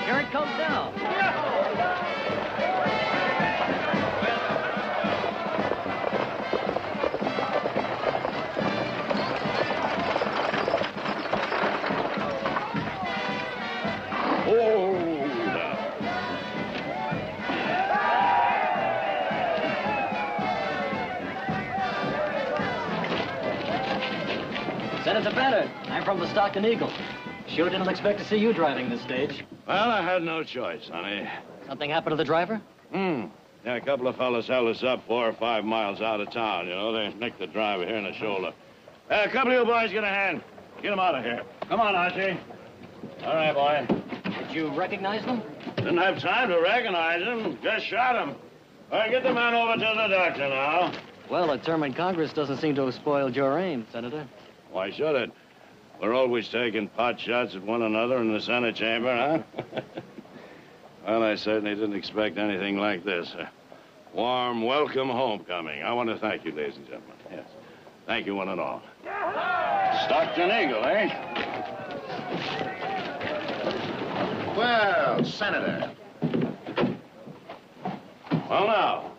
Here it comes now. Senator Bennett, I'm from the Stockton Eagle. Sure didn't expect to see you driving this stage. Well, I had no choice, honey. Something happened to the driver? Yeah, a couple of fellas held us up 4 or 5 miles out of town, you know. They nicked the driver here in the shoulder. A couple of you boys, get a hand. Get them out of here. Come on, Archie. All right, boy. Did you recognize them? Didn't have time to recognize them. Just shot him. All right, get the man over to the doctor now. Well, a term in Congress doesn't seem to have spoiled your aim, Senator. Why should it? We're always taking pot shots at one another in the Senate chamber, huh? Well, I certainly didn't expect anything like this. A warm welcome homecoming. I want to thank you, ladies and gentlemen. Yes. Thank you, one and all. Stockton Eagle, eh? Well, Senator. Well, now.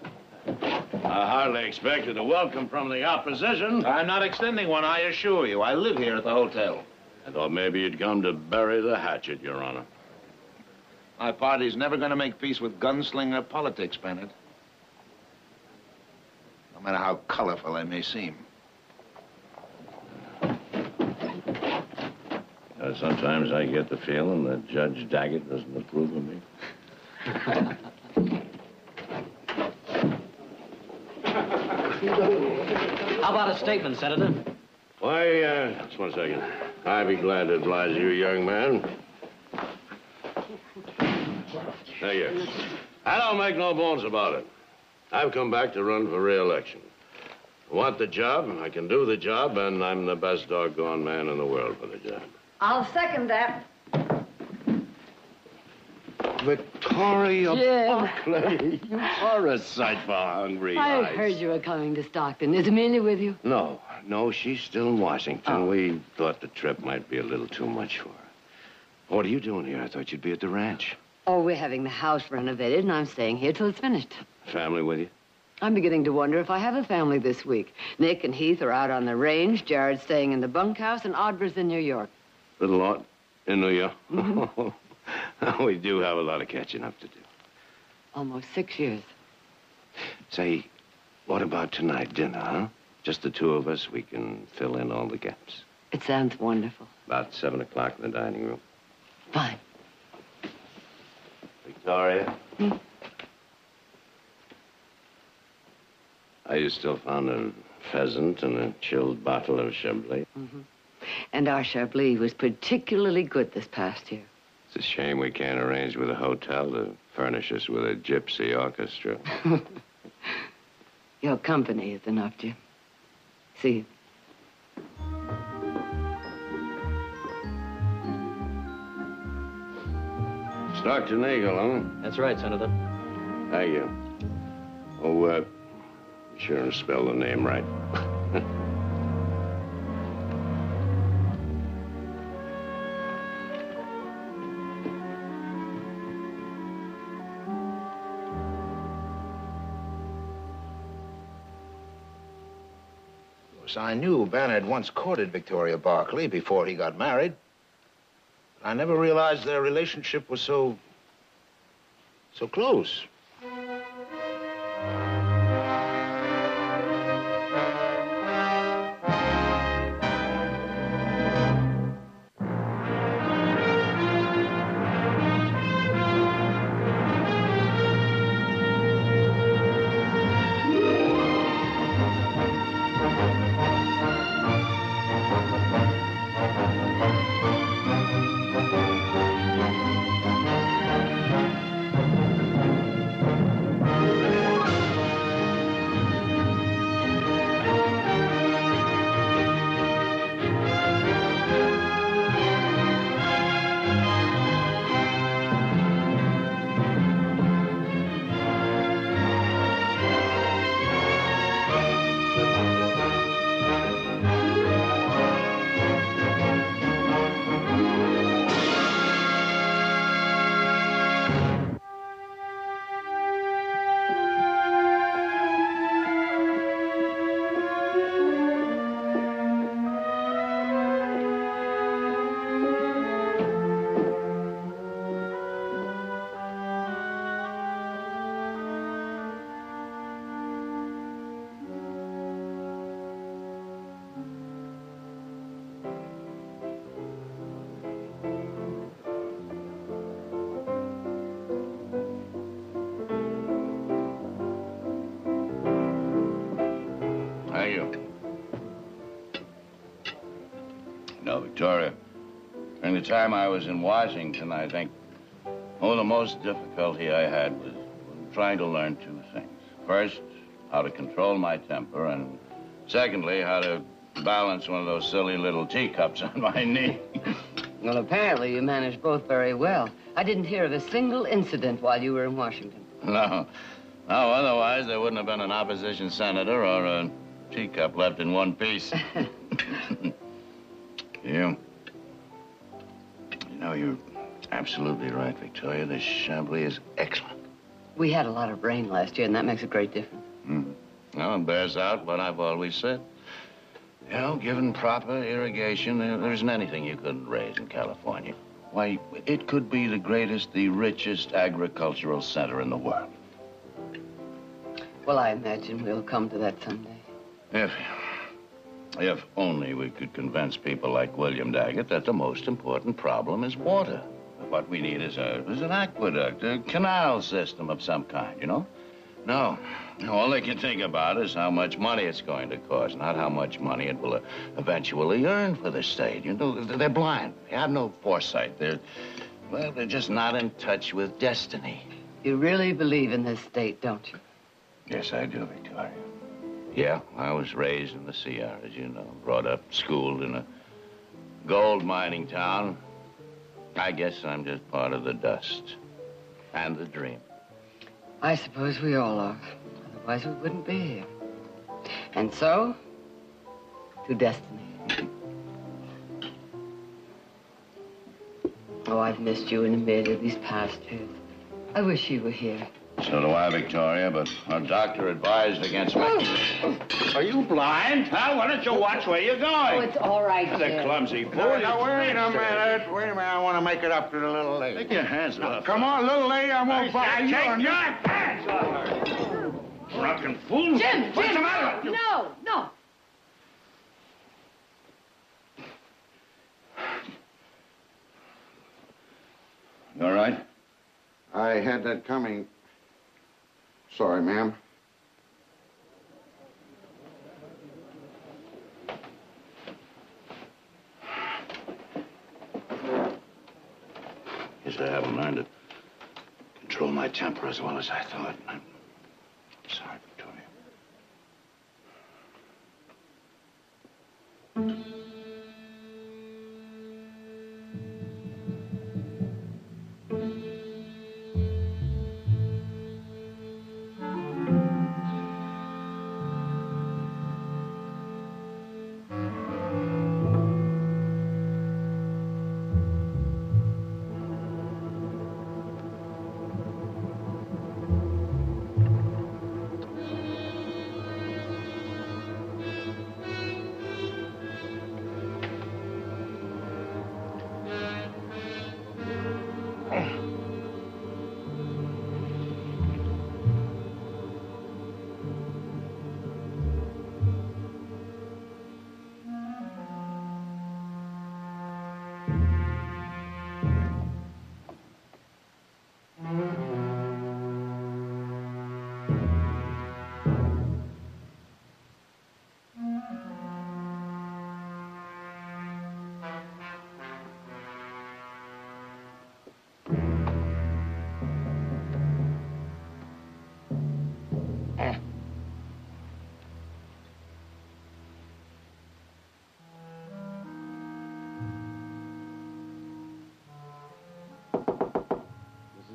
I hardly expected a welcome from the opposition. I'm not extending one, I assure you. I live here at the hotel. I thought maybe you'd come to bury the hatchet, Your Honor. My party's never going to make peace with gunslinger politics, Bennett. No matter how colorful they may seem. Sometimes I get the feeling that Judge Daggett doesn't approve of me. How about a statement, Senator? Why, just one second. I'd be glad to oblige you, young man. Now, here. I don't make no bones about it. I've come back to run for re-election. I want the job, I can do the job, and I'm the best doggone man in the world for the job. I'll second that. Victoria Jim. Buckley, you are a sight for hungry I eyes. heard you were coming to Stockton. Is Amelia with you? No, she's still in Washington. Oh. We thought the trip might be a little too much for her. What are you doing here? I thought you'd be at the ranch. Oh, we're having the house renovated, and I'm staying here till it's finished. Family with you? I'm beginning to wonder if I have a family this week. Nick and Heath are out on the range, Jared's staying in the bunkhouse, and Audrey's in New York. Little Lord in New York? Mm-hmm. We do have a lot of catching up to do. Almost 6 years. Say, what about tonight, dinner, huh? Just the two of us, we can fill in all the gaps. It sounds wonderful. About 7 o'clock in the dining room. Fine. Victoria? Are you still fond of pheasant and a chilled bottle of Chablis? Mm-hmm. And our Chablis was particularly good this past year. It's a shame we can't arrange with a hotel to furnish us with a gypsy orchestra. Your company is enough, Jim. See you. Stockton Eagle, huh? That's right, Senator. Thank you. Oh, be sure and spell the name right. I knew Banner had once courted Victoria Barkley before he got married. I never realized their relationship was so close. time I was in Washington, I think, the most difficulty I had was trying to learn two things. First, how to control my temper, and secondly, how to balance one of those silly little teacups on my knee. Well, apparently you managed both very well. I didn't hear of a single incident while you were in Washington. No. No, otherwise there wouldn't have been an opposition senator or a teacup left in one piece. You know, you're absolutely right, Victoria. This Chablis is excellent. We had a lot of rain last year, and that makes a great difference. No, it bears out what I've always said. You know, given proper irrigation, there isn't anything you couldn't raise in California. Why, it could be the greatest, the richest agricultural center in the world. Well, I imagine we'll come to that someday. If only we could convince people like William Daggett that the most important problem is water. What we need is an aqueduct, a canal system of some kind, you know? No, all they can think about is how much money it's going to cost, not how much money it will eventually earn for the state. You know, they're blind. They have no foresight. They're just not in touch with destiny. You really believe in this state, don't you? Yes, I do, Victoria. Yeah, I was raised in the Sierras, you know, brought up, schooled in a gold mining town. I guess I'm just part of the dust and the dream. I suppose we all are. Otherwise, we wouldn't be here. And so, to destiny. Oh, I've missed you and Amelia these past years. I wish you were here. So do I, Victoria, but our doctor advised against making this. Are you blind? Huh? Why don't you watch where you're going? Oh, it's all right, The Jim. clumsy fool. Now, wait a minute. Wait a minute. I want to make it up to the little lady. Take your hands off. Come on, little lady. I won't buy you. Take your hands off her. Drunken fool. Jim, What's the matter with you? No. You all right? I had that coming. Sorry, ma'am. Guess I haven't learned to control my temper as well as I thought. I'm sorry, Victoria.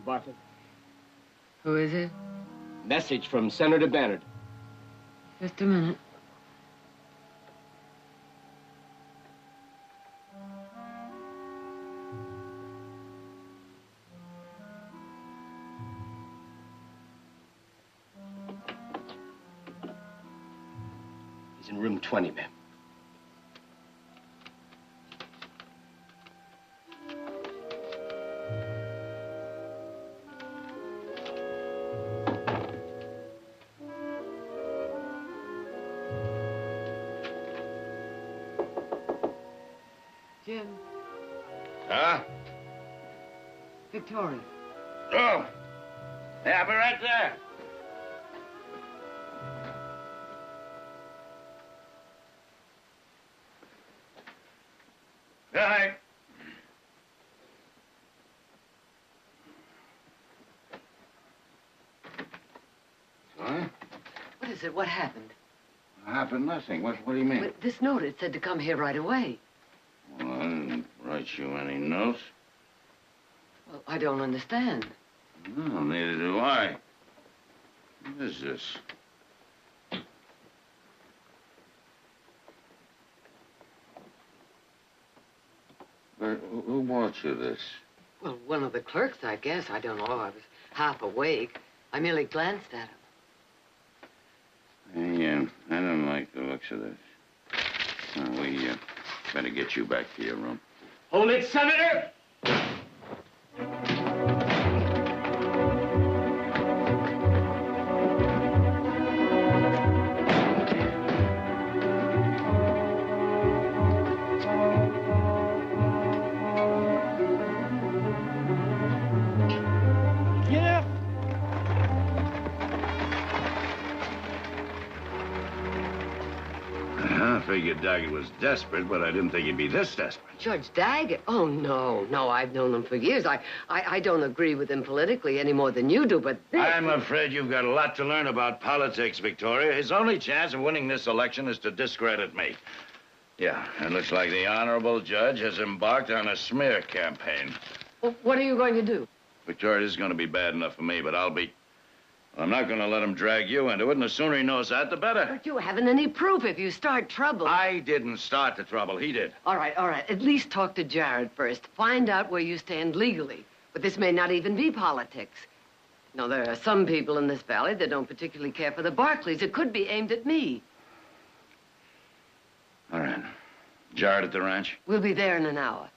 Bartlett. Who is it? Message from Senator Bannard. Just a minute. He's in room 20, ma'am. Jim. Huh? Victoria. Oh. Yeah, I'll be right there. Good night. is it? What happened? Happened nothing. What do you mean? Well, this note, it said to come here right away. Well, I didn't write you any notes. Well, I don't understand. No, neither do I. What is this? But who bought you this? Well, one of the clerks, I guess. I don't know. I was half awake. I merely glanced at him. Hey, I don't like the looks of this. We better get you back to your room. Hold it, Senator! I figured Daggett was desperate, but I didn't think he'd be this desperate. Judge Daggett? Oh, no. No, I've known him for years. I don't agree with him politically any more than you do, but this... I'm afraid you've got a lot to learn about politics, Victoria. His only chance of winning this election is to discredit me. Yeah, it looks like the honorable judge has embarked on a smear campaign. Well, what are you going to do? Victoria, this is going to be bad enough for me, but I'm not going to let him drag you into it, and the sooner he knows that, the better. But you haven't any proof. If you start trouble... I didn't start the trouble. He did. All right. At least talk to Jared first. Find out where you stand legally. But this may not even be politics. Now, there are some people in this valley that don't particularly care for the Barclays. It could be aimed at me. All right. Jared at the ranch? We'll be there in an hour.